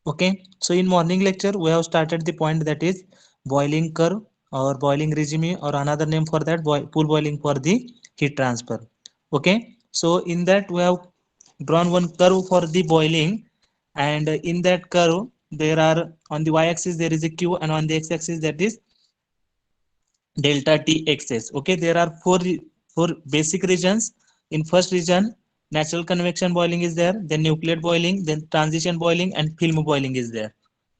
Okay, so in morning lecture we have started the point that is boiling curve or boiling regime, or another name for that pool boiling for the heat transfer. Okay, so in that we have drawn one curve for the boiling, and in that curve there are, on the y-axis there is a q, and on the x-axis that is delta t xs. Okay, there are four basic regions. In first region, natural convection boiling is there, then nucleate boiling, then transition boiling, and film boiling is there.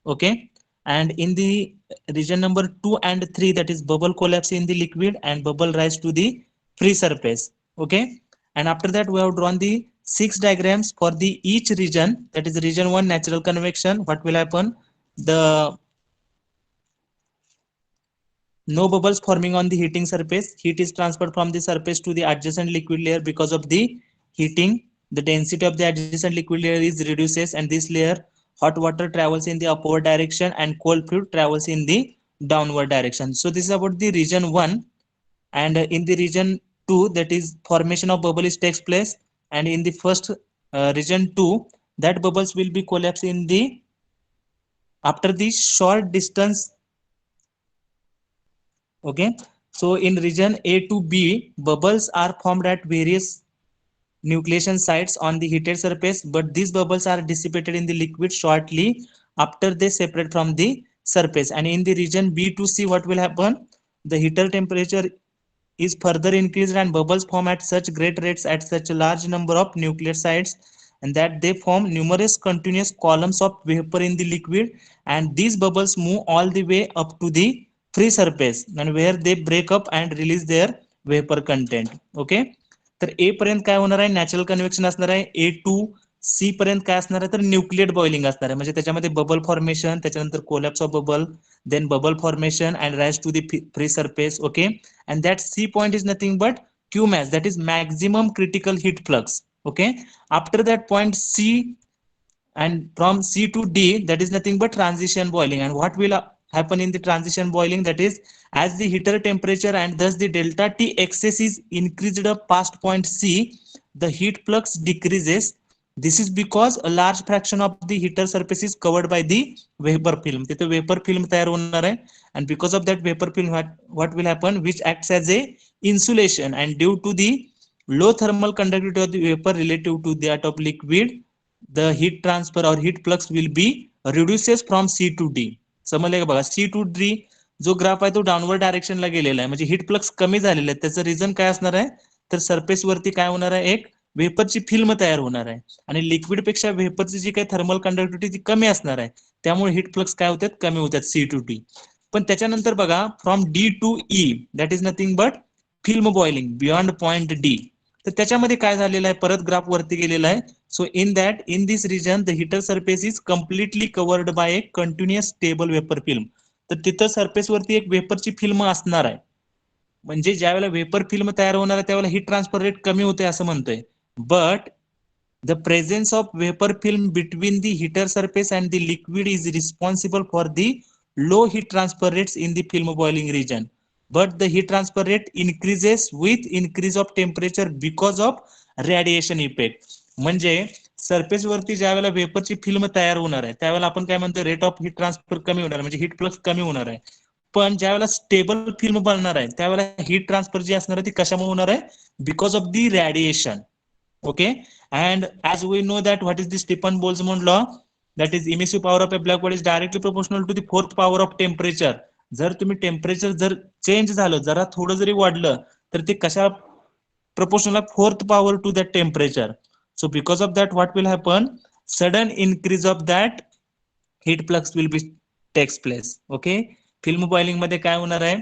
Okay, and in the region number 2 and 3, that is bubble collapse in the liquid and bubble rise to the free surface. Okay, and after that we have drawn the six diagrams for the each region. That is region 1, natural convection. What will happen? The no bubbles forming on the heating surface. Heat is transferred from the surface to the adjacent liquid layer. Because of the heating, the density of the adjacent liquid layer is reduces, and this layer, hot water travels in the upward direction and cold fluid travels in the downward direction. So this is about the region 1. And in the region 2, that is formation of bubbles takes place, and in the first region 2, that bubbles will be collapsed in the after the short distance. Okay, so in region A to B, bubbles are formed at various nucleation sites on the heated surface, but these bubbles are dissipated in the liquid shortly after they separate from the surface. And in the region B to C, what will happen? The heater temperature is further increased and bubbles form at such great rates at such a large number of nucleosides, and that they form numerous continuous columns of vapor in the liquid, and these bubbles move all the way up to the free surface, and where they break up and release their vapor content. Okay, तर ए पर्यंत काय होणार आहे? Natural convection असणार आहे. ए to सी पर्यंत काय असणार आहे? तर न्यूक्लिएट बॉइलिंग असणार आहे. म्हणजे त्याच्यामध्ये बबल फॉर्मेशन, त्याच्यानंतर collapse of bubble, then bubble formation and rise to the free surface. Okay, and that C point is nothing but Qmax, that is maximum critical heat flux. Okay, after that point C, and from C to D, that is nothing but transition boiling. And what will happen in the transition boiling? That is, as the heater temperature and thus the delta T excess is increased up past point C, the heat flux decreases. This is because a large fraction of the heater surface is covered by the vapor film. तिथे vapor film तयार होणार आहे, and because of that vapor film, what will happen? Which acts as a insulation, and due to the low thermal conductivity of the vapor relative to that of liquid, the heat transfer or heat flux will be reduces from C to D. समजले का बघा? C to D जो graph आहे तो downward डायरेक्शनला गेलेला आहे, म्हणजे heat flux कमी झालेला आहे. त्याचं रिझन काय असणार आहे? तर सरफेस वरती काय होणार आहे? एक वेपरची फिल्म तयार होणार आहे, आणि लिक्विड पेक्षा वेपरची जी काही थर्मल कंडक्टिव्हिटी ती कमी असणार आहे, त्यामुळे हीट फ्लक्स काय होतात? कमी होतात सी टू डी. पण त्याच्यानंतर बघा, from D to E, that is nothing but film boiling beyond point D. तर त्याच्यामध्ये काय झालेलं आहे? परत ग्राफ वरती गेलेला आहे. So in that, in this region the heater surface is completely covered by a continuous stable vapour film. तर तिथं सरफेस वरती एक वेपरची फिल्म असणार आहे. म्हणजे ज्या वेळेला वेपर फिल्म तयार होणार आहे त्यावेळेला हीट ट्रान्सफर रेट कमी होते असं म्हणतोय. But the presence of vapor film between the heater surface and the liquid is responsible for the low heat transfer rates in the film boiling region. But the heat transfer rate increases with increase of temperature because of radiation effect. म्हणजे surface वरती ज्या वेळेला वेपरची film तयार होणार आहे त्यावेळेला आपण काय म्हणतो? रेट ऑफ हीट ट्रान्सफर कमी होणार, म्हणजे हीट फ्लक्स कमी होणार आहे. पण ज्या वेळेला स्टेबल फिल्म बनणार आहे त्यावेळेला हीट ट्रान्सफर जी असणार आहे ती कशामुळे होणार आहे? Because of the radiation. Okay, and as we know that what is the Stefan Boltzmann law, that is emissive power of a black body is directly proportional to the fourth power of temperature. जर तुम्ही temperature जर change झालं, जरा थोडं जरी वाढलं, तर ते कशा proportional fourth power to that temperature. So because of that, what will happen? Sudden increase of that heat flux will be takes place. Okay, film boiling मध्ये काय होणार आहे?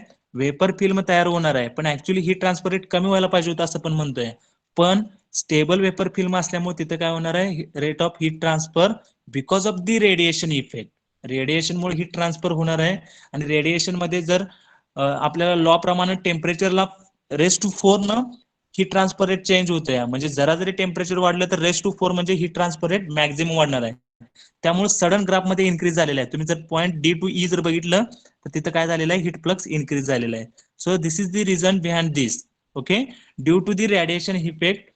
वेपर फिल्म तयार होणार आहे, पण ऍक्च्युअली हीट ट्रान्सफर रेट कमी व्हायला पाहिजे होतं असं पण म्हणतोय. पण स्टेबल वेपर फिल्म असल्यामुळे तिथे काय होणार आहे? Rate of heat transfer because of the radiation effect. रेडिएशनमुळे हीट ट्रान्सफर होणार आहे, आणि रेडिएशन मध्ये जर आपल्याला लॉ प्रमाणे टेम्परेचरला रेस टू 4 न हीट ट्रान्सफर रेट चेंज होतोय. म्हणजे जरा जरी टेम्परेचर वाढलं तर रेस टू 4 म्हणजे हीट ट्रान्सफर रेट मॅक्झिमम वाढणार आहे. त्यामुळे सडन ग्राफ मध्ये इन्क्रीज झालेला आहे. तुम्ही जर पॉईंट डी टू ई जर बघितलं तर तिथं काय झालेलं आहे? हीट फ्लक्स इन्क्रीज झालेला आहे. So this is the reason behind this. Okay, due to the radiation effect,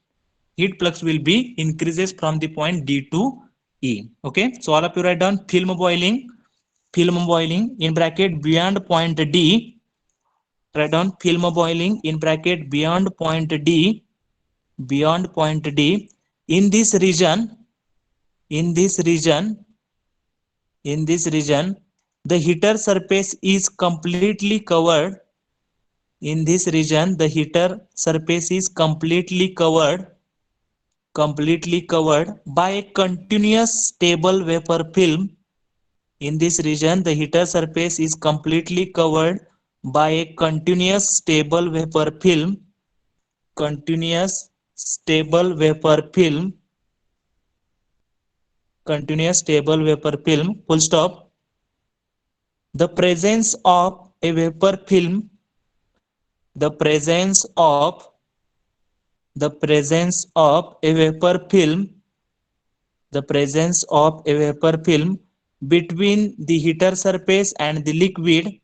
heat flux will be increases from the point D to E. Okay, so all of you write down film boiling in bracket beyond point D. Write down film boiling in bracket beyond point D, beyond point D. In this region, in this region, in this region, the heater surface is completely covered. In this region, the heater surface is completely covered by a continuous stable vapor film. In this region, the heater surface is completely covered by a continuous stable vapor film. Continuous stable vapor film. Continuous stable vapor film. Full stop. The presence of a vapor film. The presence of a vapor film. The presence of a vapor film between the heater surface and the liquid.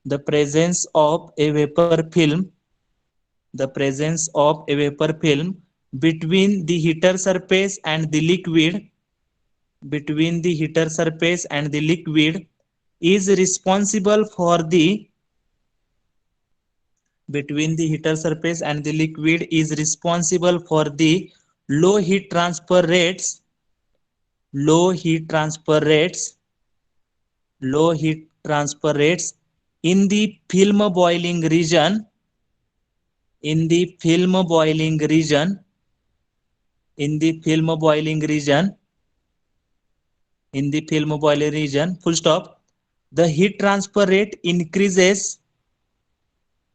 The presence of a vapor film. The presence of a vapor film between the heater surface and the liquid. Between the heater surface and the liquid is responsible for the between the heater surface and the liquid is responsible for the low heat transfer rates. Low heat transfer rates. Low heat transfer rates in the film boiling region. In the film boiling region. In the film boiling region. In the film boiling region. Full stop. The heat transfer rate increases.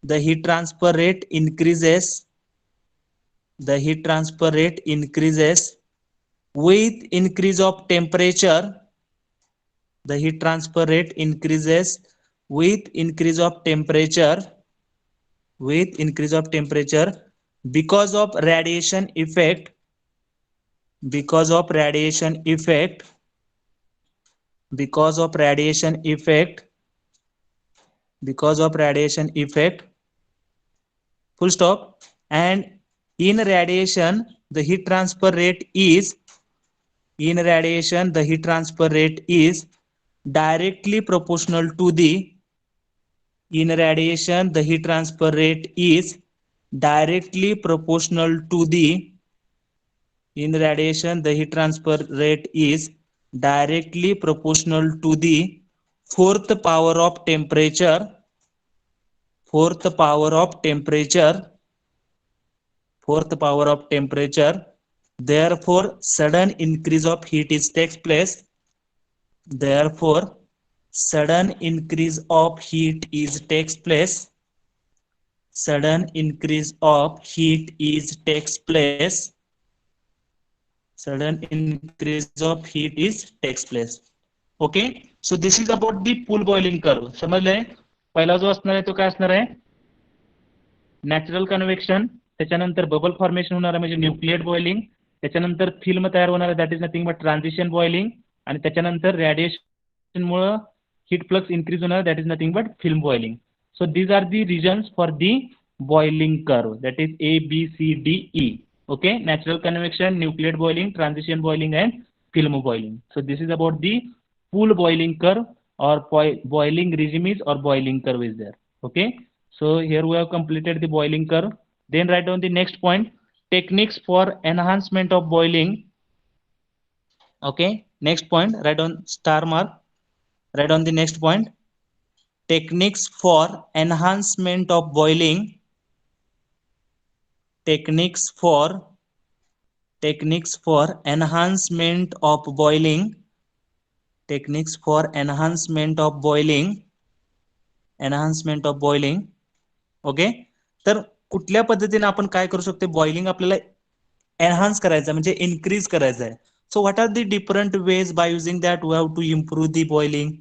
The heat transfer rate increases. The heat transfer rate increases with increase of temperature. The heat transfer rate increases with increase of temperature. With increase of temperature because of radiation effect. Because of radiation effect. Because of radiation effect. Because of radiation effect. Full stop. And in radiation, the heat transfer rate is directly proportional to the directly proportional to the directly proportional to the fourth power of temperature. Fourth power of temperature. Fourth power of temperature. Therefore, sudden increase of heat is takes place. Therefore, sudden increase of heat is takes place. Sudden increase of heat is takes place. Sudden increase of heat is takes place. Okay, so this is about the pool boiling curve. समजले? पहिला जो असणार आहे तो काय असणार आहे? Natural convection, त्याच्यानंतर बबल फॉर्मेशन होणार आहे म्हणजे न्यूक्लिएट बॉइलिंग, त्याच्यानंतर फिल्म तयार होणार आहे that is nothing but transition boiling, आणि त्याच्यानंतर रेडिएशनमुळे हीट फ्लक्स इन्क्रीज होणार that is nothing but film boiling. So these are the regions for the boiling curve, that is A, B, C, D, E. Okay, natural convection, nucleate boiling, transition boiling, and film boiling. So this is about the pool boiling curve or boiling regime is or boiling curve is there. Okay, so here we have completed the boiling curve. Then write down the next point, techniques for enhancement of boiling. Okay, next point, write on star mark, write on the next point, techniques for enhancement of boiling. Techniques for enhancement of boiling. Techniques for enhancement of boiling. Enhancement of boiling. Okay, तर कुठल्या पद्धतीने आपण काय करू शकतो, boiling आपल्याला enhance करायचं म्हणजे इन्क्रीज करायचं आहे. So what are the different ways by using that we have to improve the boiling.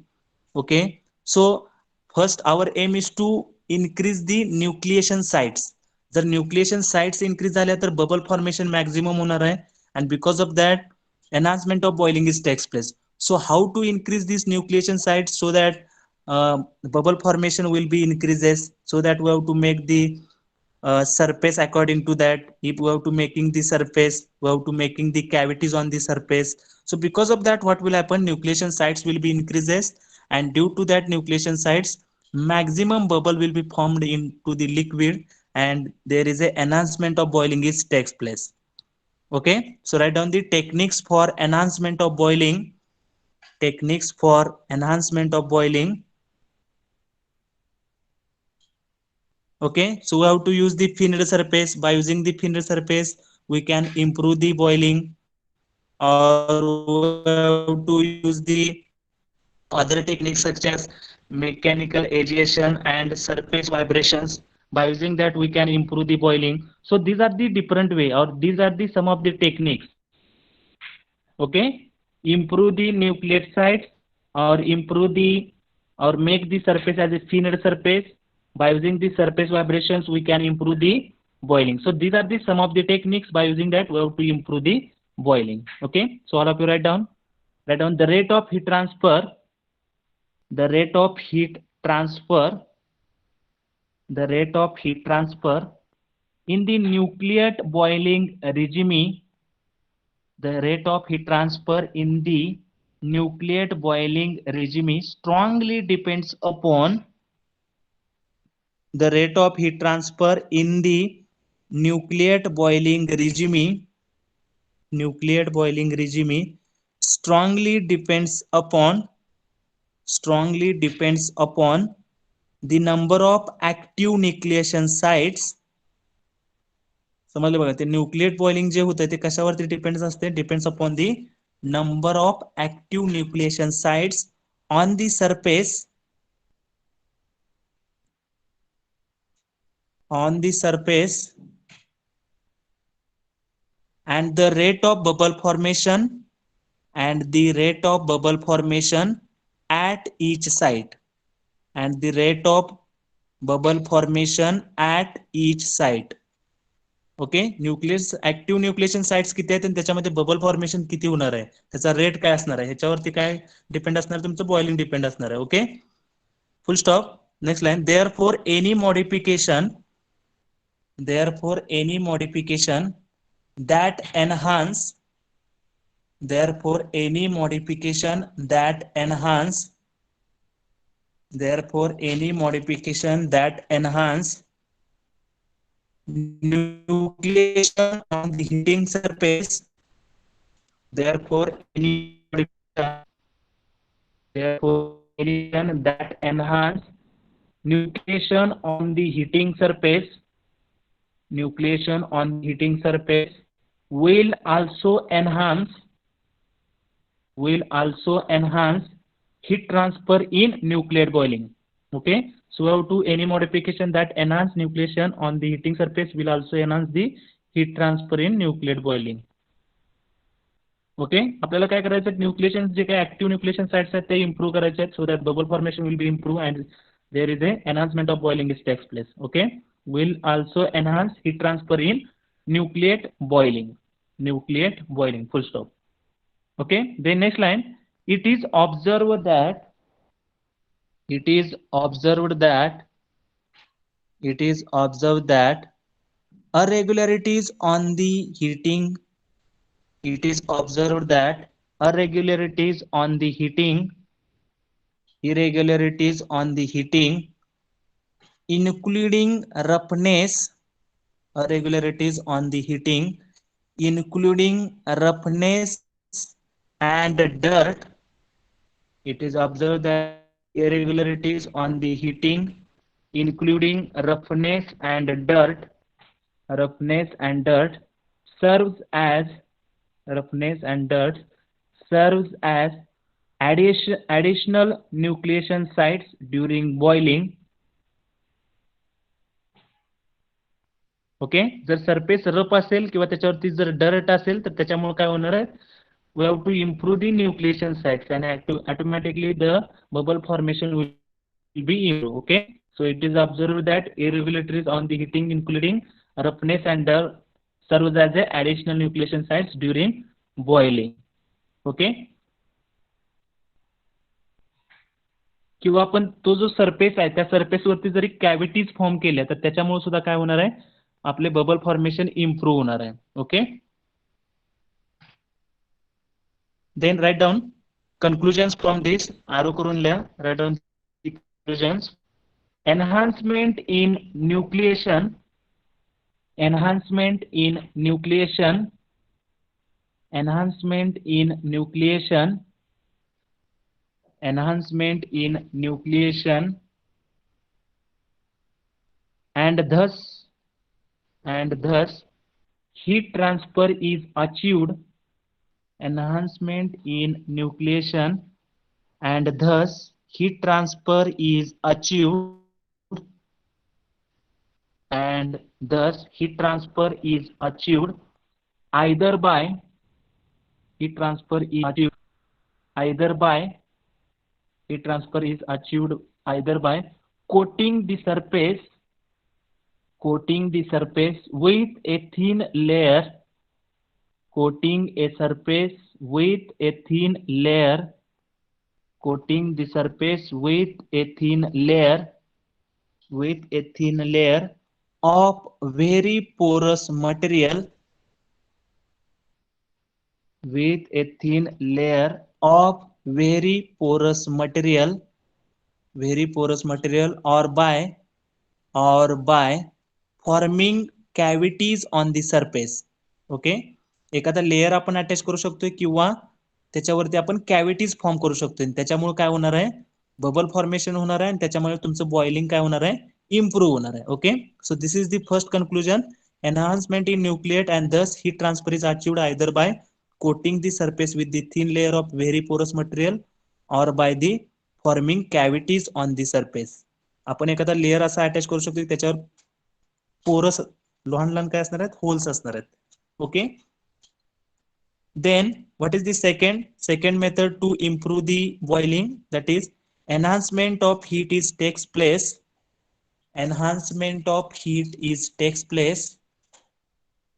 Okay, so first our aim is to increase the nucleation sites. जर न्यूक्लिएशन साइट्स इन्क्रीज झाल्या तर bubble formation maximum होणार आहे, and because of that enhancement of boiling is takes place. So how to increase this nucleation sites so that bubble formation will be increases, so that we have to make the surface. According to that, if we have to making the surface, we have to making the cavities on the surface. So because of that, what will happen, nucleation sites will be increases, and due to that nucleation sites, maximum bubble will be formed into the liquid, and there is a enhancement of boiling is takes place. Okay, so write down the techniques for enhancement of boiling. Techniques for enhancement of boiling. Okay, so we have to use the finished surface. By using the finished surface, we can improve the boiling, or we have to use the other techniques such as mechanical agitation and surface vibrations. By using that, we can improve the boiling. So these are the different way, or these are the some of the techniques. Okay, improve the nucleate sites, or improve the, or make the surface as a finished surface. By using the surface vibrations, we can improve the boiling. So these are the some of the techniques. By using that, we have to improve the boiling. Okay, so all of you write down the rate of heat transfer. The rate of heat transfer. The rate of heat transfer in the nucleate boiling regime. The rate of heat transfer in the nucleate boiling regime strongly depends upon. The rate of heat transfer in the nucleate boiling regime. Nucleate boiling regime strongly depends upon. Strongly depends upon the number of active nucleation sites. समजलं बघा, ते nucleate boiling जे होतं ते कशावरती depends असते, depends upon the number of active nucleation sites on the surface. On the surface, and the rate of bubble formation, and the rate of bubble formation at each site, and the rate of bubble formation at each site. Okay, nucleus active nucleation sites किती आहेत आणि त्याच्यामध्ये bubble formation किती होणार आहे, त्याचा rate काय असणार आहे, ह्याच्यावरती काय डिपेंड असणार, तुमचं बॉइलिंग डिपेंड असणार आहे. Okay, full stop. Next line. Therefore any modification, therefore any modification that enhance, therefore any modification that enhance, therefore any modification that enhance nucleation on the heating surface, therefore any modification, therefore any that enhance nucleation on the heating surface, nucleation on the heating surface will also enhance, will also enhance heat transfer in nucleate boiling. Okay, so we have to any modification that enhance nucleation on the heating surface will also enhance the heat transfer in nucleate boiling. Okay, आपल्याला काय करायचं, nucleation जे काही active nucleation sites आहेत ते improve करायचे आहेत, so that bubble formation will be improve and there is a enhancement of boiling is takes place. Okay, will also enhance heat transfer in nucleate boiling, nucleate boiling, full stop. Okay, then next line. It is observed that, it is observed that, it is observed that irregularities on the heating, it is observed that irregularities on the heating, irregularities on the heating including roughness, irregularities on the heating including roughness and dirt. It is observed that irregularities on the heating including roughness and dirt, roughness and dirt serves as, roughness and dirt serves as additional nucleation sites during boiling. Okay, जर surface rough असेल किंवा त्याच्यावरती जर dirt असेल तर त्याच्यामुळे काय होणार आहे, we have to improve the nucleation sites and automatically the bubble formation will be improved. Okay, so it is observed that irregularities on the heating including roughness and dirt serves as a additional nucleation sites during boiling. Okay, किंवा आपण तो जो surface आहे त्या सरफेसवरती जरी cavities form केल्या तर त्याच्यामुळे सुद्धा काय होणार आहे, आपले बबल फॉर्मेशन इम्प्रूव्ह होणार आहे. Okay, then write down conclusions from this. आरो करून लिहा. Write down the conclusions. Enhancement in nucleation, enhancement in nucleation, enhancement in nucleation, enhancement in nucleation, and thus heat transfer is achieved. Enhancement in nucleation, and thus heat transfer is achieved, and thus heat transfer is achieved either by heat transfer is achieved either by heat transfer is achieved either by coating the surface with a thin layer, coating a surface with a thin layer, coating the surface with a thin layer, with a thin layer of very porous material, with a thin layer of very porous material, very porous material, or by forming cavities on the surface. Okay, एखादा layer आपण attach करू शकतोय किंवा त्याच्यावरती आपण cavities form करू शकतोय. त्याच्यामुळे काय होणार आहे, बबल फॉर्मेशन होणार आहे आणि त्याच्यामुळे तुमचं बॉइलिंग काय होणार आहे, इम्प्रूव्ह होणार आहे. Okay, so this is the first conclusion. Enhancement in nucleate and thus heat transfer is achieved either by coating the surface with the thin layer of very porous material or by the forming cavities on the surface. आपण एखादा layer असा attach करू शकतो की त्याच्यावर porous लहान लहान काय असणार आहेत, होल्स असणार आहेत. Okay, then what is the second method to improve the boiling, that is enhancement of heat is takes place, enhancement of heat is takes place,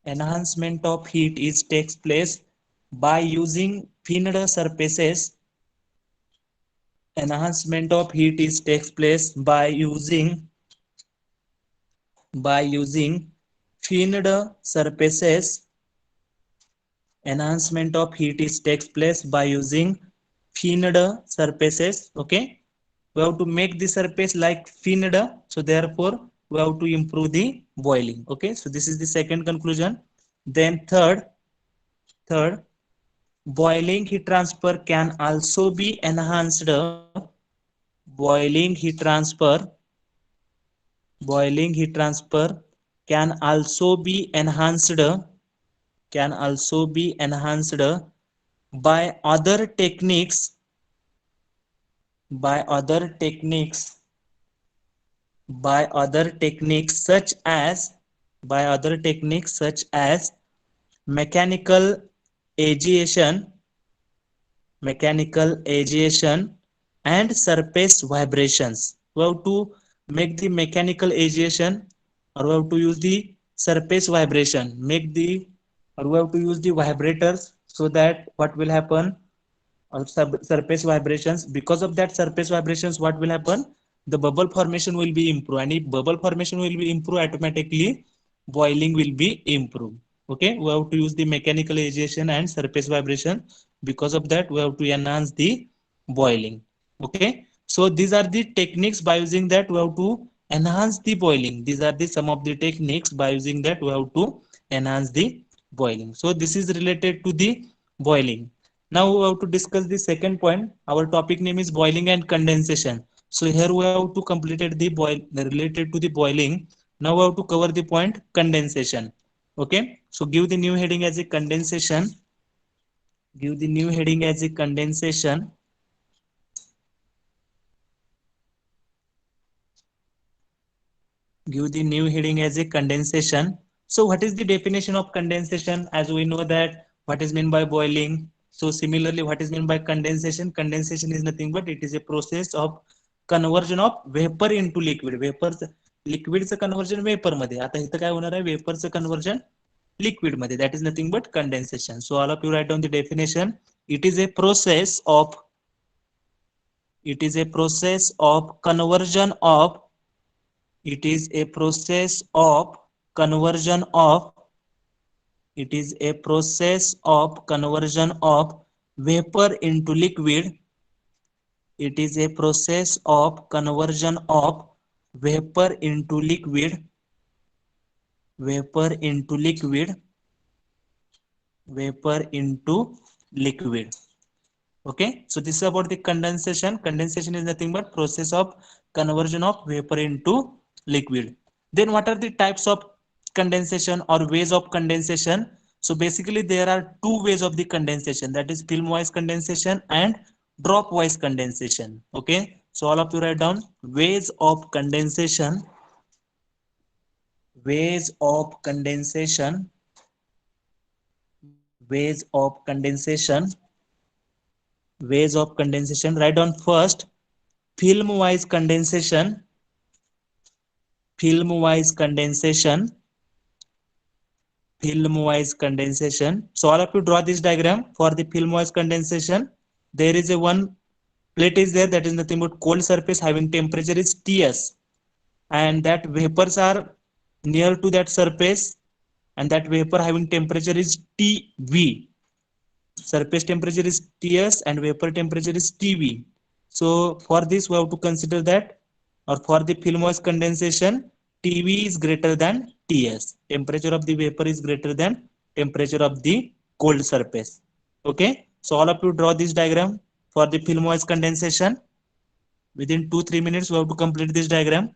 enhancement of heat is takes place by using thinned surfaces, enhancement of heat is takes place by using thinned surfaces, enhancement of heat is takes place by using thinned surfaces. Okay, we have to make the surface like thinned, so therefore we have to improve the boiling. Okay, so this is the second conclusion. Then third, boiling heat transfer can also be enhanced, boiling heat transfer can also be enhanced, by other techniques, such as mechanical agitation, and surface vibrations. We have to make the mechanical agitation, or we have to use the surface vibration, or we have to use the vibrators, so that what will happen, or surface vibrations, because of that surface vibrations what will happen, the bubble formation will be improved, and if bubble formation will be improved, automatically boiling will be improved. Okay, we have to use the mechanical agitation and surface vibration. Because of that, we have to enhance the boiling. Okay, so these are the techniques by using that we have to enhance the boiling. These are the some of the techniques by using that we have to enhance the boiling. So this is related to the boiling. Now we have to discuss the second point. Our topic name is boiling and condensation. So here we have to completed the boil related to the boiling. Now we have to cover the point condensation. Okay, so give the new heading as a condensation. Give the new heading as a condensation. Give the new heading as a condensation. So what is the definition of condensation? As we know that what is meant by boiling. So similarly, what is meant by condensation? Condensation is nothing but it is a process of conversion of vapor into liquid. लिक्विडचं conversion vapour मध्ये. आता इथं काय होणार आहे, वेपरचं conversion liquid मध्ये. That is nothing but condensation. So all of you write down the definition. It is a process of It is a process of conversion of it is a process of conversion of it is a process of conversion of vapor into liquid. It is a process of conversion of vapor into liquid, vapor into liquid, vapor into liquid. Okay, so this is about the condensation. Condensation is nothing but process of conversion of vapor into liquid. Then what are the types of condensation or ways of condensation? So basically there are two ways of the condensation, that is film wise condensation and drop wise condensation. Okay, so all of you write down ways of condensation, ways of condensation, ways of condensation, ways of condensation. Write down first film wise condensation, film wise condensation, film wise condensation. So all of you draw this diagram for the film wise condensation. There is a one plate is there, that is nothing but cold surface having temperature is Ts, and that vapors are near to that surface, and that vapor having temperature is Tv. Surface temperature is Ts and vapor temperature is Tv. So for this we have to consider that, or for the film wise condensation, Tv is greater than Ts. Temperature of the vapor is greater than temperature of the cold surface. Okay, so all of you draw this diagram for the film wise condensation. Within 2-3 minutes we have to complete this diagram.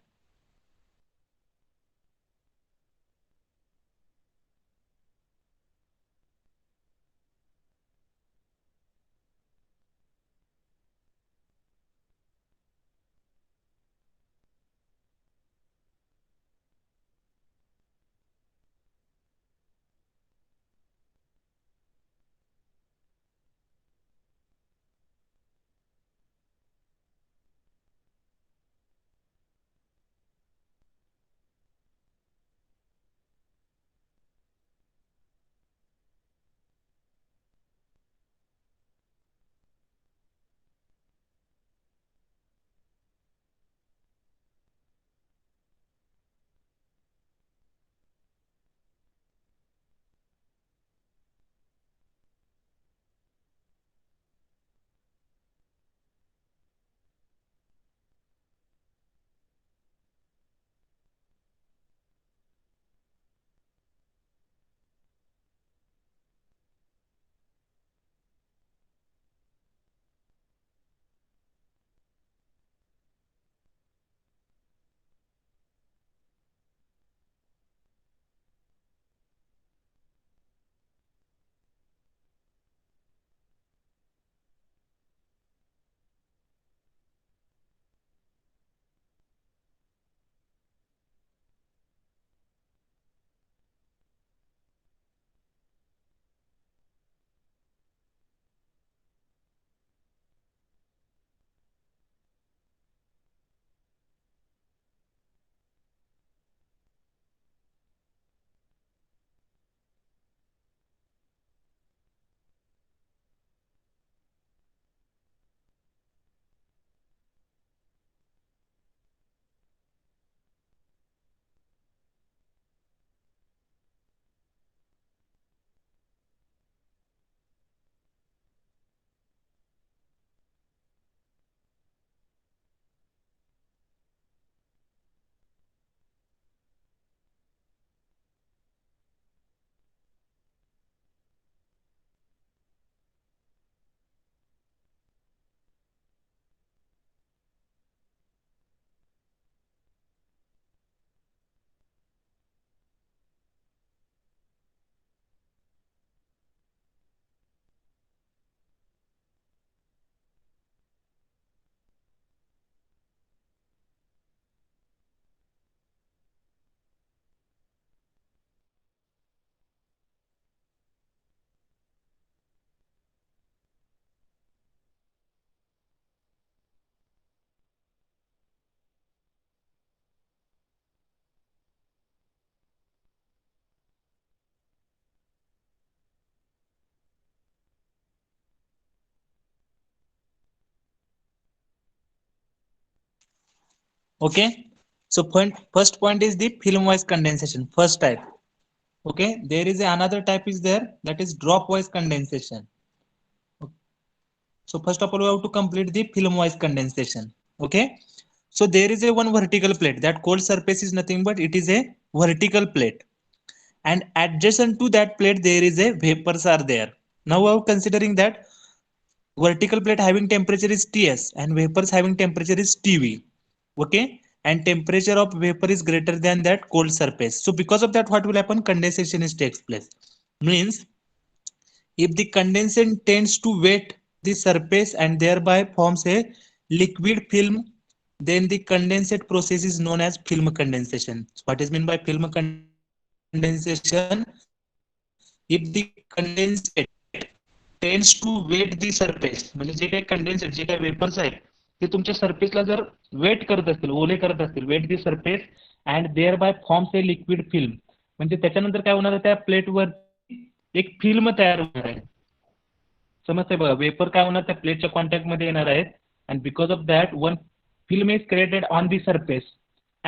Okay. So first point is the film wise condensation, first type. Okay. There is another type is there, that is drop wise condensation. So first of all, we have to complete the film wise condensation. Okay. So there is a one vertical plate. That cold surface is nothing but it is a vertical plate. And adjacent to that plate, there is a vapors are there. Now we are considering that vertical plate having temperature is Ts and vapors having temperature is Tv. Okay. And temperature of vapor is greater than that cold surface. So because of that, what will happen? Condensation is takes place. Means if the condensate tends to wet the surface and thereby forms a liquid film, then the condensate process is known as film condensation. So what is meant by film condensation? If the condensate tends to wet the surface, म्हणजे जे काही condensate जे काही vapours आहेत ते तुमच्या सरफेसला जर wait करत असतील, ओले करत असतील, wet the surface and thereby forms a liquid film, म्हणजे त्याच्यानंतर काय होणार आहे, त्या प्लेटवरती एक फिल्म तयार होणार आहे. समजते बघा, वेपर काय होणार, त्या प्लेटच्या कॉन्टॅक्ट मध्ये येणार आहेत and because of that one film is created on the surface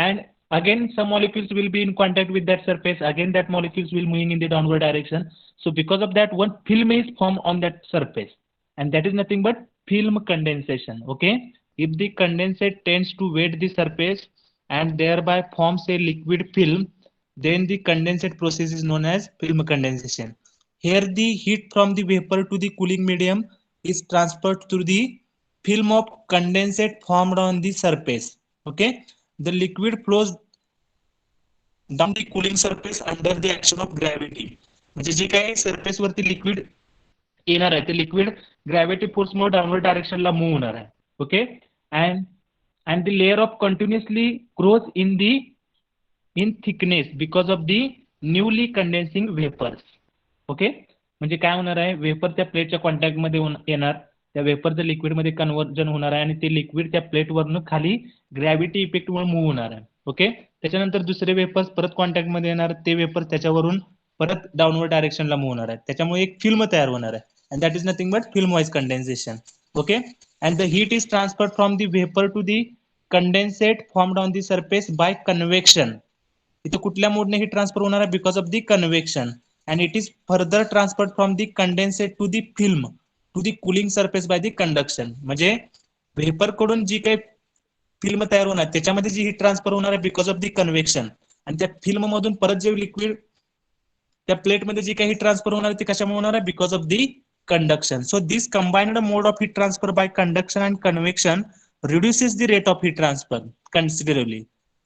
and again some molecules will be in contact with that surface, again that molecules will move in the downward direction. So because of that, one film is formed on that surface and that is nothing but film condensation. Okay. If the condensate tends to wet the surface and thereby forms a liquid film, then the condensate process is known as film condensation. Here the heat from the vapor to the cooling medium is transferred through the film of condensate formed on the surface. Okay. The liquid flows down the cooling surface under the action of gravity. म्हणजे जे काही surface वरती liquid येणार आहे ते liquid gravity फोर्समुळे downward डायरेक्शनला move होणार आहे. Okay. And and the layer of continuously grows in thickness because of the newly condensing vapours. Okay. म्हणजे काय होणार आहे, वेपर त्या प्लेटच्या कॉन्टॅक्टमध्ये येणार, त्या वेपरचं लिक्विडमध्ये कन्व्हर्जन होणार आहे आणि ते लिक्विड त्या प्लेटवरनं खाली ग्रॅव्हिटी इफेक्टमुळे मूव्ह होणार आहे. ओके. त्याच्यानंतर दुसरे वेपर्स परत कॉन्टॅक्टमध्ये येणार, ते वेपर त्याच्यावरून परत डाऊनवर्ड डायरेक्शनला मूव्ह होणार आहे, त्याच्यामुळे एक फिल्म तयार होणार आहे and that is nothing but film wise condensation. Okay. And the heat is transferred from the vapor to the condensate formed on the surface by convection. इथे कुठल्या मोडने ही ट्रान्सफर होणार आहे, because of the convection, and it is further transferred from the condensate to the film to the cooling surface by the conduction. म्हणजे vapour कडून जी काही film तयार होणार त्याच्यामध्ये जी हीट ट्रान्सफर होणार आहे बिकॉज ऑफ दी कन्व्हेक्शन, आणि त्या फिल्म मधून परत जे लिक्विड त्या प्लेटमध्ये जी काही ट्रान्सफर होणार आहे ते कशामुळे होणार आहे, because of the conduction. So this combined mode of heat transfer by conduction and convection reduces the rate of heat transfer considerably.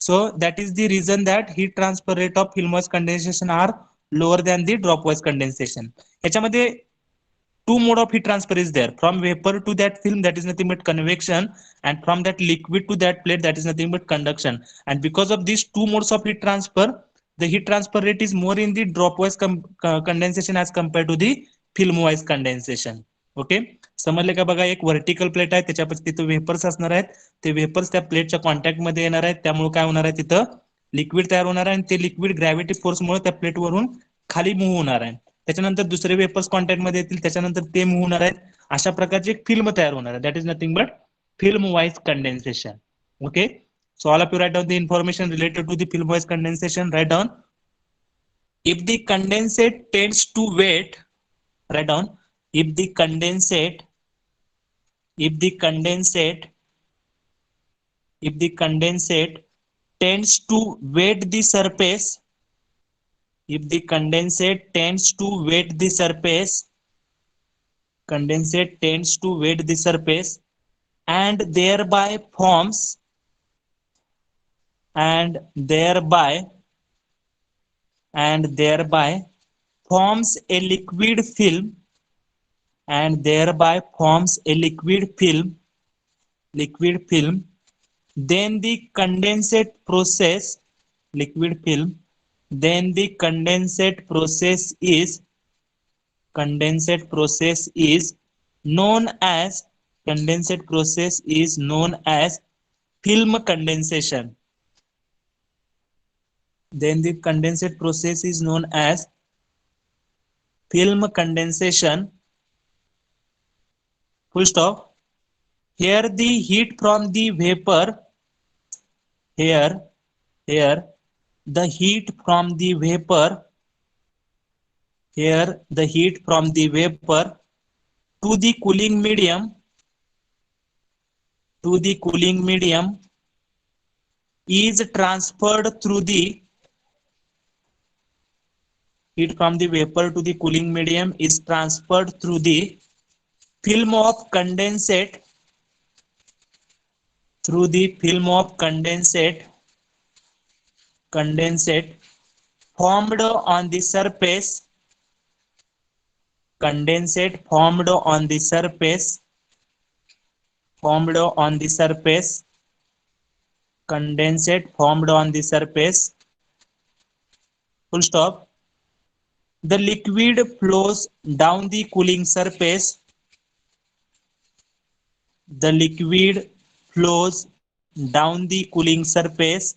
So that is the reason that heat transfer rate of film wise condensation are lower than the drop wise condensation. याच्यामध्ये two mode of heat transfer is there, from vapor to that film, that is nothing but convection, and from that liquid to that plate, that is nothing but conduction. And because of these two modes of heat transfer, the heat transfer rate is more in the drop wise condensation as compared to the film wise condensation. Okay. समजले का बघा, एक vertical plate आहे, त्याच्यापाशी तिथं vapours असणार आहेत, ते vapours त्या प्लेटच्या कॉन्टॅक्ट मध्ये येणार आहेत, त्यामुळे काय होणार आहे, तिथं लिक्विड तयार होणार आहे आणि ते लिक्विड ग्रॅव्हिटी फोर्समुळे त्या प्लेटवरून खाली मूव्ह होणार आहे. त्याच्यानंतर दुसरे वेपर्स कॉन्टॅक्ट मध्ये येतील, त्याच्यानंतर ते मूव्ह होणार आहेत, अशा प्रकारची एक फिल्म तयार होणार आहे. That is nothing but film wise condensation. Okay. So all of you write down the information related to the film wise condensation. Write down. If the condensate tends to wet, write down, if the condensate if the condensate if the condensate tends to wet the surface, if the condensate tends to wet the surface, condensate tends to wet the surface and thereby forms and thereby forms a liquid film and thereby forms a liquid film, then the condensate process, liquid film, then the condensate process is known as film condensation. Then the condensate process is known as film condensation. Full stop. Here the heat from the vapor here here the heat from the vapor here the heat from the vapor to the cooling medium is transferred through the heat from the vapor to the cooling medium is transferred through the film of condensate condensate formed on the surface condensate formed on the surface condensate formed on the surface full stop. The liquid flows down the cooling surface. The liquid flows down the cooling surface.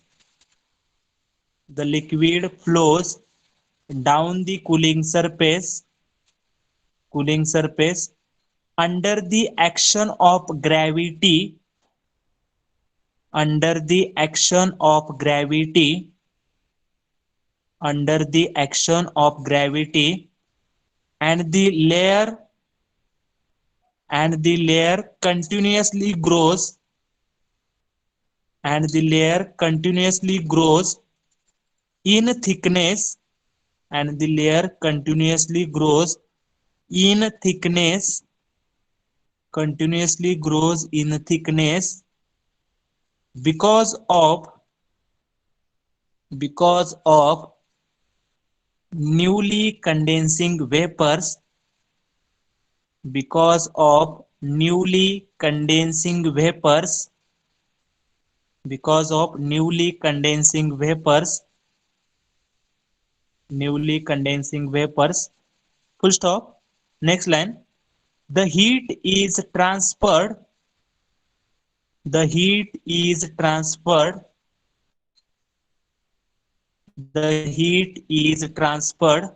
The liquid flows down the cooling surface under the action of gravity under the action of gravity under the action of gravity and the layer continuously grows and the layer continuously grows in thickness and the layer continuously grows in thickness because of newly condensing vapors because of newly condensing vapors because of newly condensing vapors full stop. Next line, the heat is transferred the heat is transferred the heat is transferred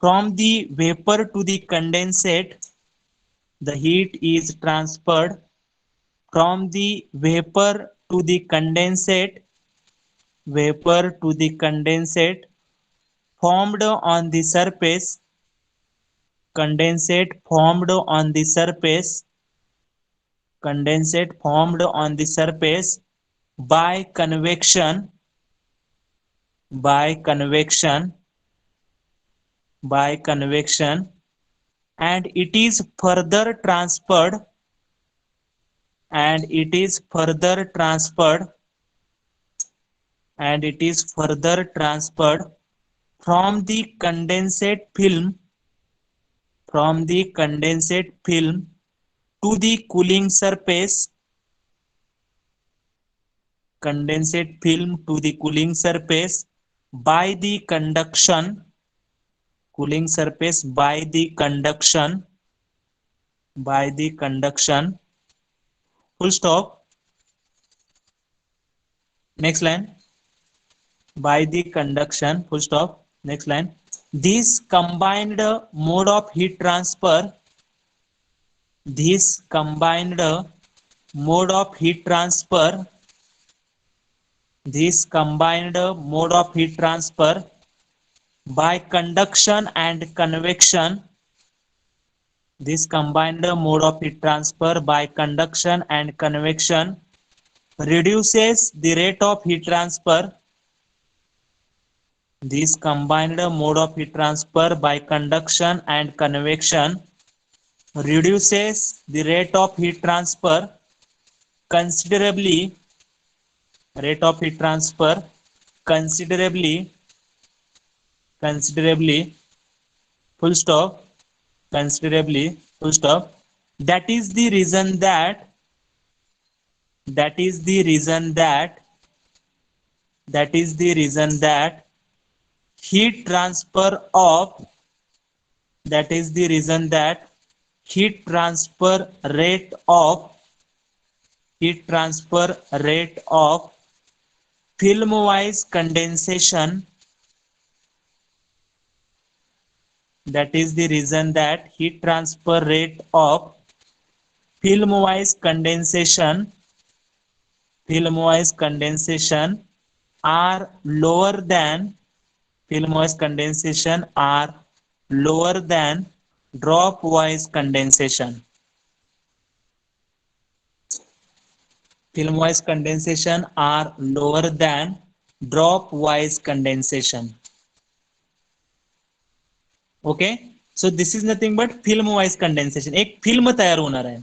from the vapor to the condensate the heat is transferred from the vapor to the condensate formed on the surface condensate formed on the surface condensate formed on the surface by convection by convection by convection and it is further transferred and it is further transferred and it is further transferred from the condensate film to the cooling surface condensate film to the cooling surface by the conduction cooling surface by the conduction full stop. Next line, by the conduction full stop. Next line, this combined mode of heat transfer this combined mode of heat transfer this combined mode of heat transfer by conduction and convection this combined mode of heat transfer by conduction and convection reduces the rate of heat transfer this combined mode of heat transfer by conduction and convection reduces the rate of heat transfer considerably rate of heat transfer considerably full stop considerably full stop. That is the reason that that is the reason that that is the reason that heat transfer of that is the reason that heat transfer rate of heat transfer rate of film wise condensation that is the reason that heat transfer rate of film wise condensation film wise condensation are lower than film wise condensation are lower than drop wise condensation. Film wise condensation are lower than drop wise condensation. Okay, so this is nothing but film wise condensation. एक film तयार होणार आहे.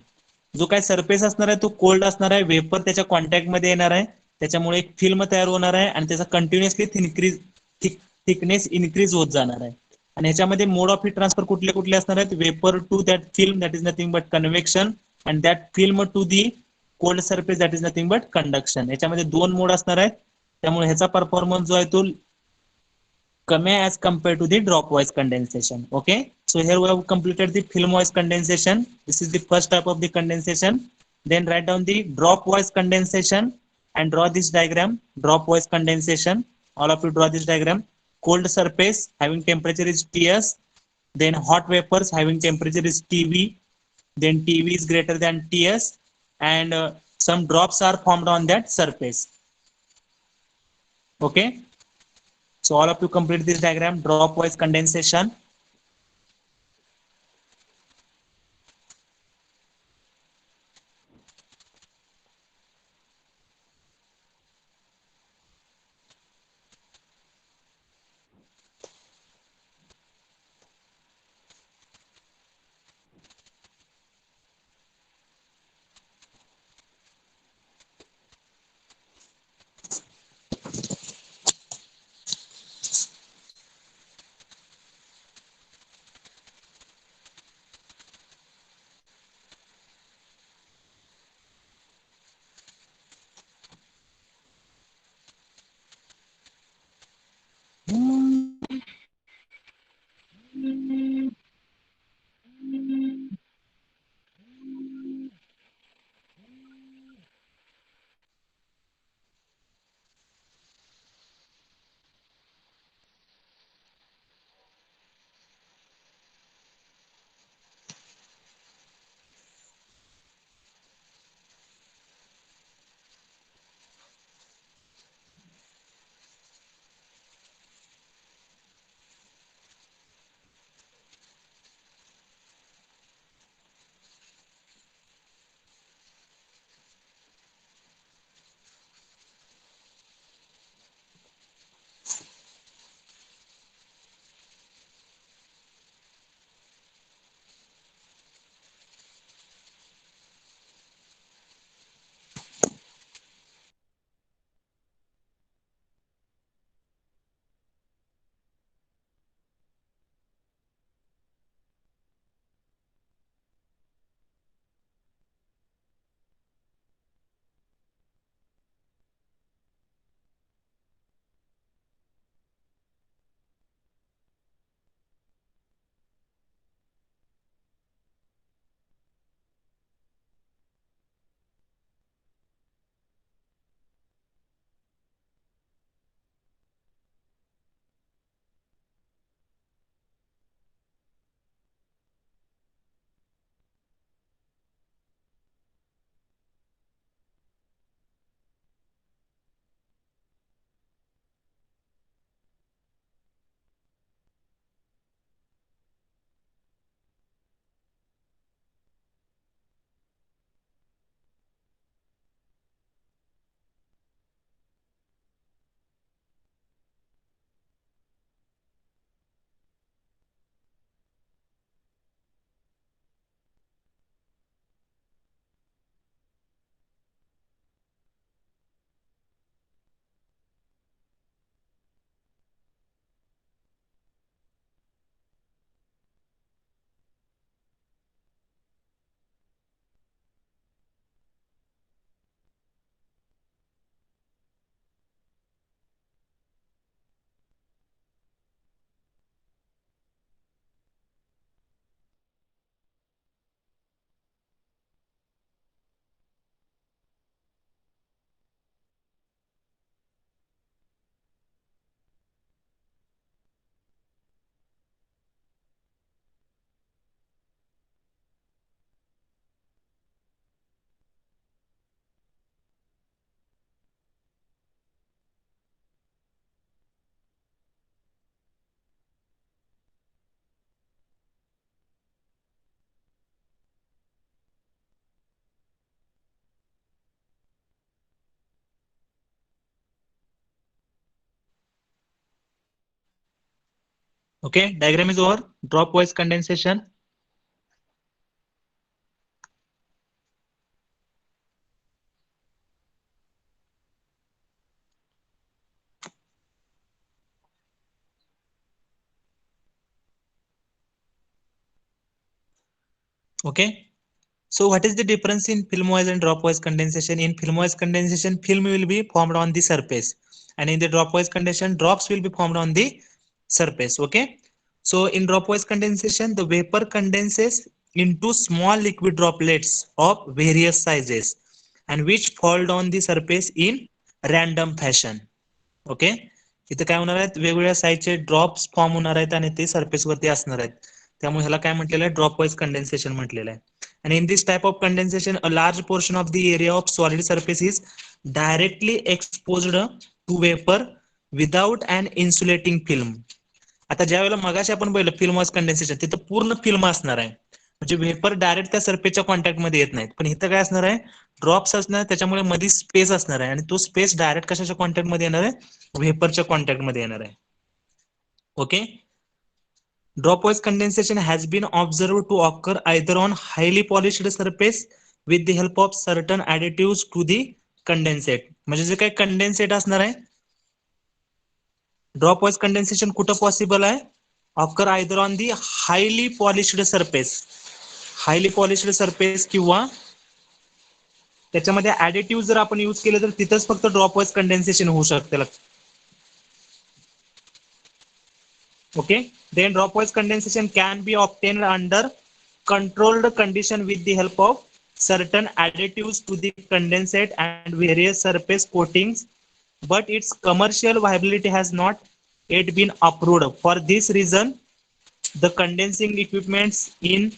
जो काय surface असणार आहे तो cold असणार आहे, वेपर त्याच्या कॉन्टॅक्ट मध्ये येणार आहे, त्याच्यामुळे एक फिल्म तयार होणार आहे आणि त्याचा कंटिन्युअसली थिकनेस इन्क्रीज होत जाणार आहे. आणि ह्याच्यामध्ये मोड ऑफ हीट ट्रान्सफर कुठले कुठले असणार आहेत? Vapour to that film that is nothing but convection and that film to the cold surface that is nothing but conduction. याच्यामध्ये दोन मोड असणार आहेत, त्यामुळे ह्याचा परफॉर्मन्स जो आहे तो कमी as compared to the drop wise condensation. Okay, so here we have completed the film wise condensation. This is the first type of the condensation. Then write down the drop wise condensation and draw this diagram. Drop wise condensation, all of you draw this diagram. Cold surface having temperature is Ts, then hot vapors having temperature is Tv, then Tv is greater than Ts, and some drops are formed on that surface. Okay, so all of you complete this diagram, drop wise condensation. Okay, diagram is over. Dropwise condensation. Okay. So what is the difference in filmwise and dropwise condensation? In filmwise condensation, film will be formed on the surface, and in the dropwise condensation, drops will be formed on the surface. Okay. So in dropwise condensation, the vapor condenses into small liquid droplets of various sizes and which fall down the surface in random fashion. Okay. इथं काय होणार आहेत, वेगवेगळ्या साईजचे drops form होणार आहेत आणि ते सरफेस वरती असणार आहेत. त्यामुळे ह्याला काय म्हटलेलं आहे, ड्रॉप वाईज कंडेन्सेशन म्हटलेलं आहे. आणि in this type of condensation a large portion of the area of solid surface is directly exposed to vapour without an insulating film. आता ज्या वेळेला मगाशी आपण बघितलं फिल्म वॉज कंडेन्सेशन, तिथं पूर्ण फिल्म असणार आहे, म्हणजे वेपर डायरेक्ट त्या सरफेसच्या कॉन्टॅक्ट मध्ये येत नाहीत. पण इथं काय असणार आहे, ड्रॉप्स असणार, त्याच्यामुळे मध्ये स्पेस असणार आहे आणि तो स्पेस डायरेक्ट कशाच्या कॉन्टॅक्ट मध्ये येणार आहे, वेपरच्या कॉन्टॅक्ट मध्ये येणार आहे. Okay. Dropwise condensation has been observed to occur either on highly polished surface with the help of certain additives to the condensate. म्हणजे जे काही कंडेन्सेट असणार आहे, ड्रॉपवाइज कंडेन्सेशन कुठं पॉसिबल आहे, occur either on the highly polished surface, highly polished surface किंवा त्याच्यामध्ये additive जर आपण यूज केले तर तिथंच फक्त ड्रॉपवाइज कंडेन्सेशन होऊ शकते. Okay, then dropwise condensation can be obtained under controlled condition with the help of certain additives to the condensate and various surface coatings, but its commercial viability has not yet been approved. For this reason, the condensing equipments in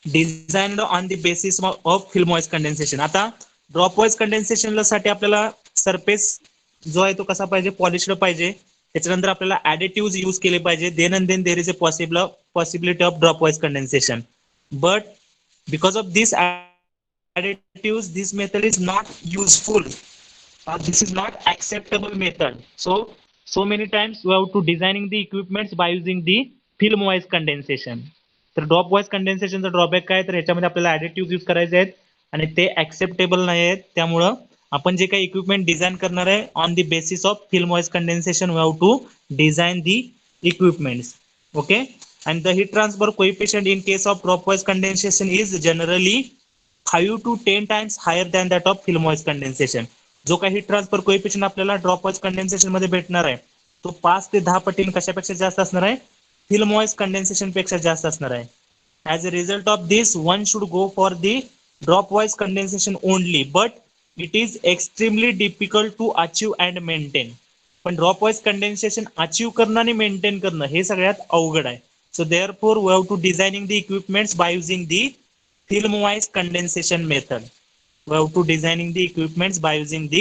designed on the basis of film wise condensation. आता drop wise condensation साठी आपल्याला surface जो आहे तो कसा पाहिजे, polished पाहिजे. त्याच्यानंतर आपल्याला ऍडिटिव्ह यूज केले पाहिजे. Then and then there is a possibility of drop wise condensation. But because of this additives, this method is not useful. This is not acceptable method. So many times we have to designing the equipments by using the film wise condensation. तर drop wise कंडेन्सेशनचा drawback काय, तर ह्याच्यामध्ये आपल्याला additive use करायचे आहेत आणि ते acceptable नाही आहेत. त्यामुळं आपण जे काही इक्विपमेंट डिझाईन करणार आहे on the basis of film wise condensation we have to design the equipments. Okay. and the heat transfer coefficient in case of dropwise condensation is generally 5 to 10 times higher than that of film wise condensation. जो काही heat transfer coefficient आपल्याला ड्रॉपवाइज condensation मध्ये भेटणार आहे तो 5 ते 10 पटीने कशापेक्षा जास्त असणार आहे, फिल्म वॉइस कंडेन्सेशन पेक्षा जास्त असणार आहे. As a result of this one should go for the dropwise condensation only, but it is extremely difficult to achieve and maintain. पण ड्रॉपवाइज कंडेन्सेशन अचीव करणं आणि मेंटेन करणं हे सगळ्यात अवघड आहे. So therefore we have to designing the equipments by using the film wise condensation method. We have to designing the equipments by using the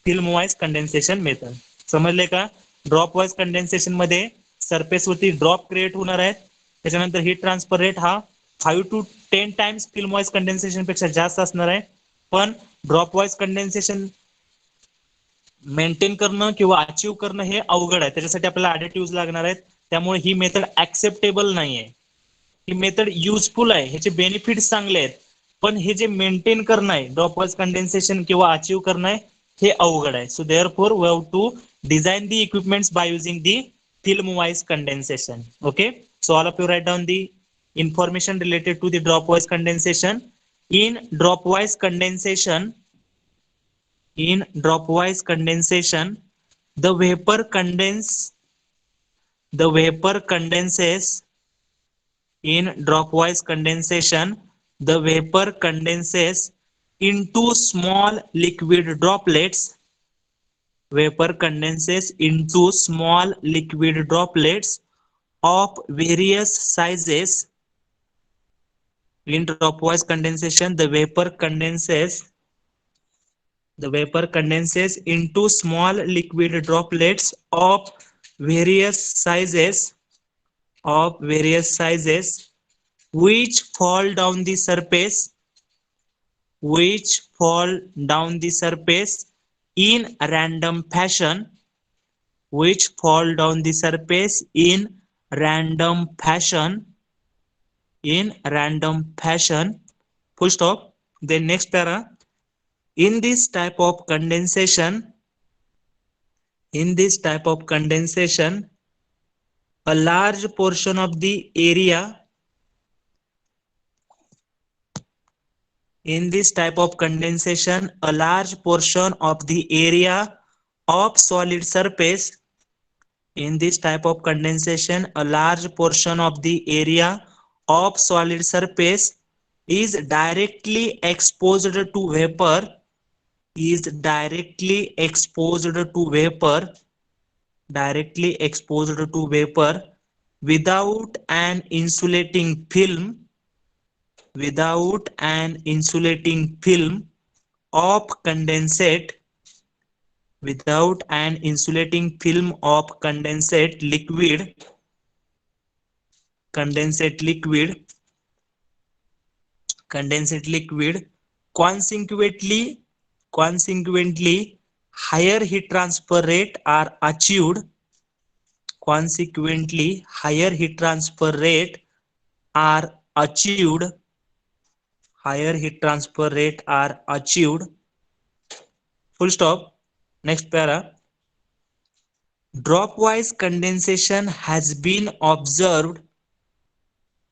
film wise condensation method. समजले का. Drop wise condensation मध्ये surface वरती drop create होणार आहेत, त्याच्यानंतर heat transfer rate हा 5 to 10 times film wise condensation पेक्षा जास्त असणार आहे. पण ड्रॉप वाइज कंडेन्सेशन मेंटेन करणं किंवा अचीव करणं हे अवघड आहे, त्याच्यासाठी आपल्याला ऍडिटिव्ह लागणार आहेत. त्यामुळे ही मेथड ऍक्सेप्टेबल नाही आहे. ही मेथड युजफुल आहे, ह्याचे बेनिफिट्स चांगले आहेत, पण हे जे मेंटेन करणं आहे ड्रॉपवाइज कंडेन्सेशन किंवा अचीव करणं आहे हे अवघड आहे. So therefore we have to design the equipments by using the film wise condensation. Okay. So all of you write down the information related to the dropwise condensation. In dropwise condensation, the vapor condenses. In dropwise condensation, the vapor condenses into small liquid droplets. Vapor condenses into small liquid droplets of various sizes. In dropwise condensation, the vapor condenses into small liquid droplets of various sizes which fall down the surface in random fashion which fall down the surface random fashion in random fashion, full stop. Then next para, in this type of condensation in this type of condensation a large portion of the area in this type of condensation a large portion of the area of solid surface in this type of condensation a large portion of the area of solid surface is directly exposed to vapor is directly exposed to vapor without an insulating film without an insulating film of condensate without an insulating film of condensate liquid condensate liquid consequently higher heat transfer rate are achieved consequently higher heat transfer rate are achieved higher heat transfer rate are achieved, full stop. Next para, dropwise condensation has been observed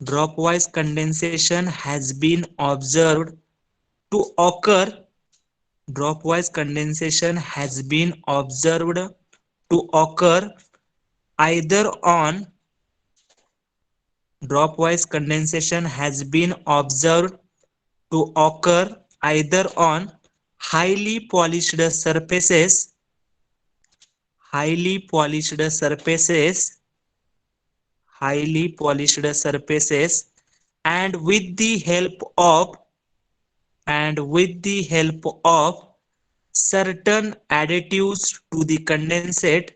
dropwise condensation has been observed to occur dropwise condensation has been observed to occur either on dropwise condensation has been observed to occur either on highly polished surfaces highly polished surfaces highly polished surfaces and with the help of certain additives to the condensate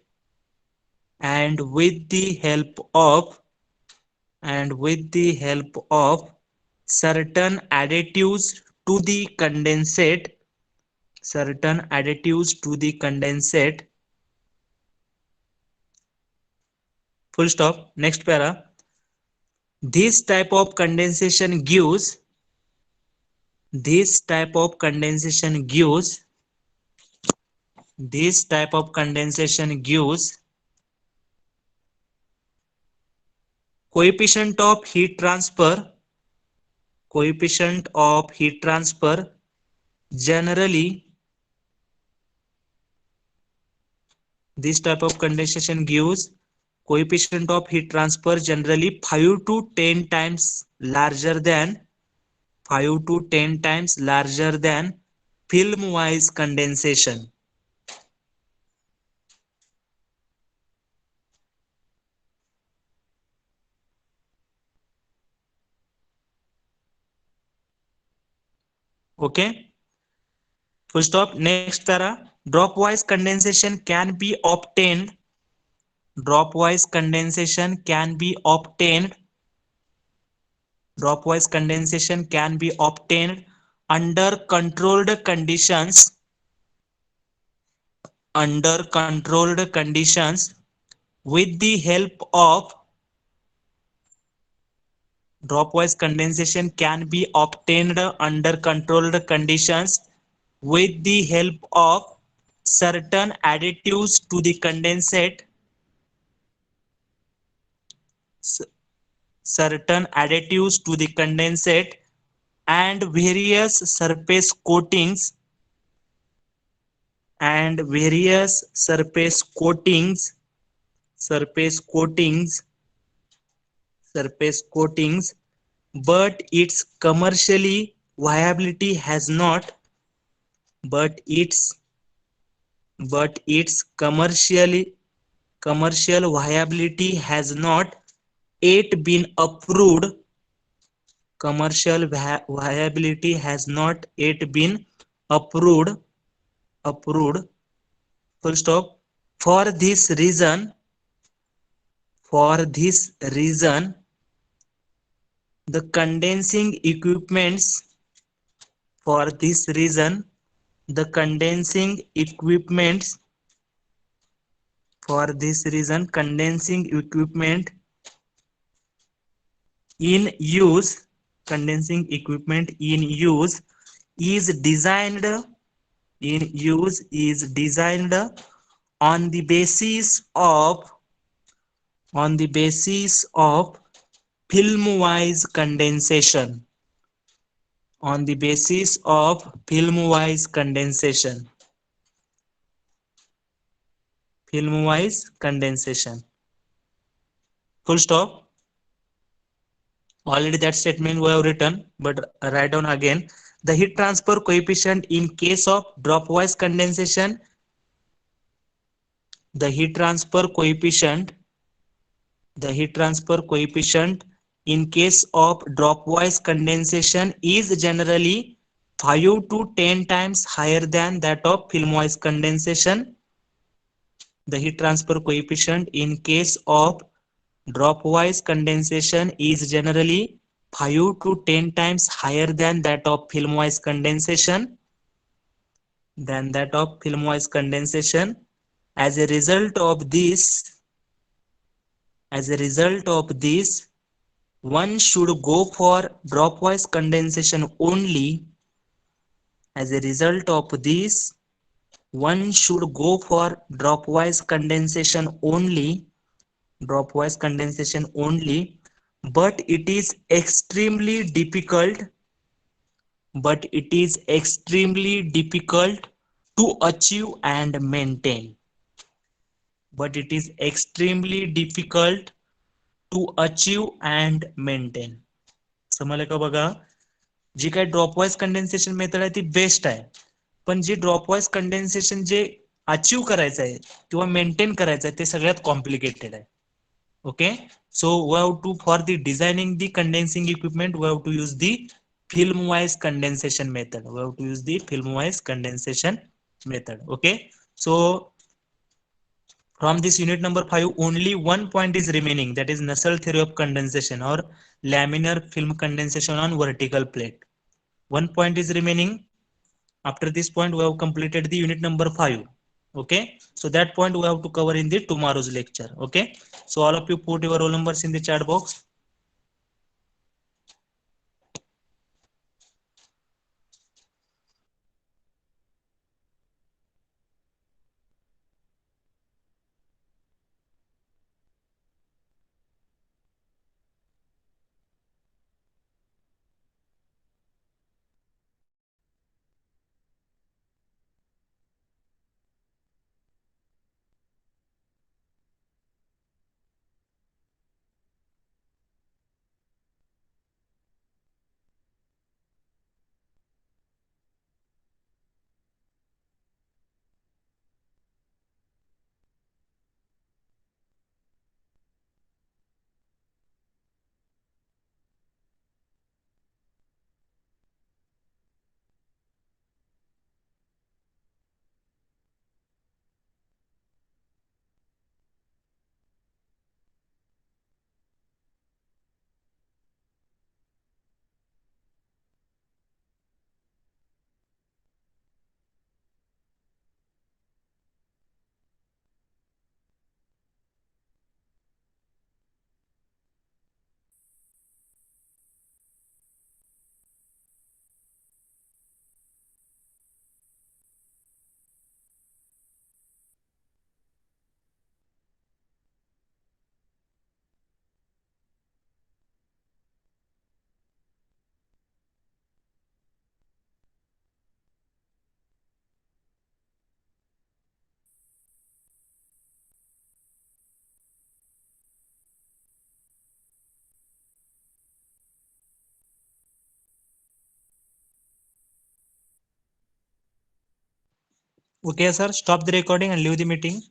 and with the help of certain additives to the condensate full stop. Next para, this type of condensation gives this type of condensation gives this type of condensation gives coefficient of heat transfer coefficient of heat transfer generally this type of condensation gives coefficient of heat transfer generally 5 to 10 times larger than 5 to 10 times larger than film wise condensation. Okay, full stop. Next para, dropwise condensation can be obtained dropwise condensation can be obtained dropwise condensation can be obtained under controlled conditions with the help of dropwise condensation can be obtained under controlled conditions with the help of certain additives to the condensate certain additives to the condensate and various surface coatings and various surface coatings surface coatings but its commercially viability has not but its commercial viability has not yet been approved commercial viability has not yet been approved full stop. For this reason the condensing equipments for this reason the condensing equipments For this reason, in use, condensing equipment in is designed is designed on the basis of film wise condensation, on the basis of film wise condensation, full stop. Already that statement we have written, but write down again. The heat transfer coefficient in case of dropwise condensation, the heat transfer coefficient in case of dropwise condensation is generally 5 to 10 times higher than that of filmwise condensation. The heat transfer coefficient in case of dropwise condensation is generally 5 to 10 times higher than that of filmwise condensation. As a result of this, one should go for dropwise condensation only. As a result of this, one should go for dropwise condensation only, but it is extremely difficult, to achieve and maintain. But it is extremely difficult to achieve and maintain. समजलं का बघा? जी काय ड्रॉपवाइज condensation method आहे ती best आहे, पण जे ड्रॉपवाइज condensation जे achieve करायचं आहे किंवा मेंटेन करायचं आहे ते सगळ्यात कॉम्प्लिकेटेड आहे. Okay, so we have to, for the designing the condensing equipment, we have to use the film wise condensation method. Okay, so from this unit number 5 only one point is remaining, that is Nusselt theory of condensation or laminar film condensation on vertical plate. One point is remaining. After this point we have completed the unit number 5. Okay, so that point we have to cover in the tomorrow's lecture. Okay, so all of you put your roll numbers in the chat box. Okay, sir, stop the recording and leave the meeting.